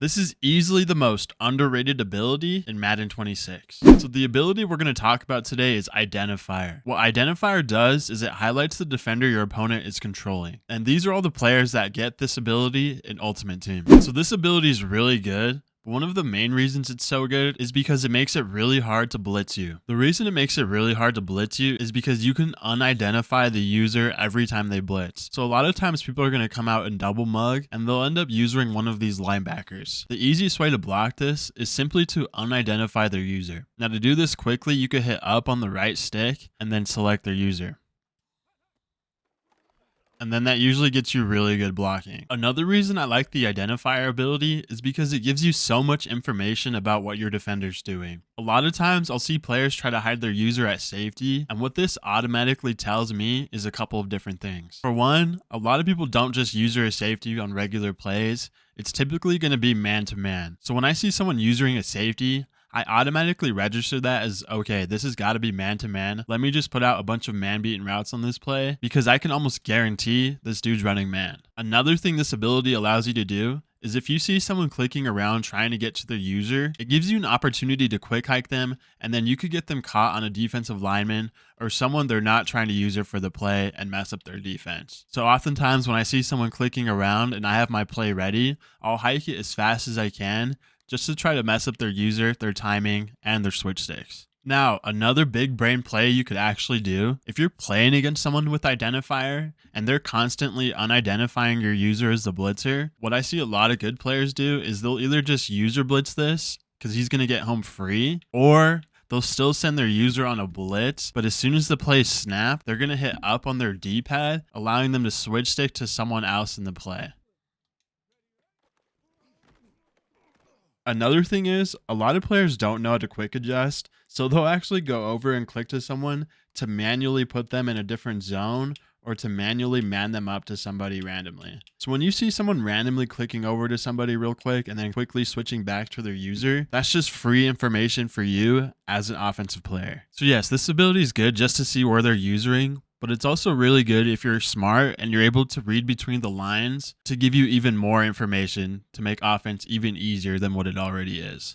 This is easily the most underrated ability in Madden 26. So the ability we're going to talk about today is Identifier. What Identifier does is it highlights the defender your opponent is controlling. And these are all the players that get this ability in Ultimate Team. So this ability is really good. One of the main reasons it's so good is because it makes it really hard to blitz you. The reason it makes it really hard to blitz you is because you can unidentify the user every time they blitz. So a lot of times people are going to come out and double mug and they'll end up using one of these linebackers. The easiest way to block this is simply to unidentify their user. Now to do this quickly, you could hit up on the right stick and then select their user. And then that usually gets you really good blocking. Another reason I like the identifier ability is because it gives you so much information about what your defender's doing. A lot of times I'll see players try to hide their user at safety, and what this automatically tells me is a couple of different things. For one, a lot of people don't just user a safety on regular plays. It's typically going to be man-to-man. So when I see someone usering a safety, I automatically register that as, okay, this has got to be man-to-man. Let me just put out a bunch of man-beaten routes on this play because I can almost guarantee this dude's running man. Another thing this ability allows you to do is if you see someone clicking around trying to get to their user, it gives you an opportunity to quick hike them, and then you could get them caught on a defensive lineman or someone they're not trying to user for the play and mess up their defense. So oftentimes when I see someone clicking around and I have my play ready, I'll hike it as fast as I can just to try to mess up their user, their timing, and their switch sticks. Now, another big brain play you could actually do, if you're playing against someone with Identifier and they're constantly unidentifying your user as the blitzer, what I see a lot of good players do is they'll either just user blitz this because he's going to get home free, or they'll still send their user on a blitz, but as soon as the play is snapped, they're going to hit up on their D-pad, allowing them to switch stick to someone else in the play. Another thing is, a lot of players don't know how to quick adjust, so they'll actually go over and click to someone to manually put them in a different zone or to manually man them up to somebody randomly. So when you see someone randomly clicking over to somebody real quick and then quickly switching back to their user, that's just free information for you as an offensive player. So yes, this ability is good just to see where they're using, but it's also really good if you're smart and you're able to read between the lines to give you even more information to make offense even easier than what it already is.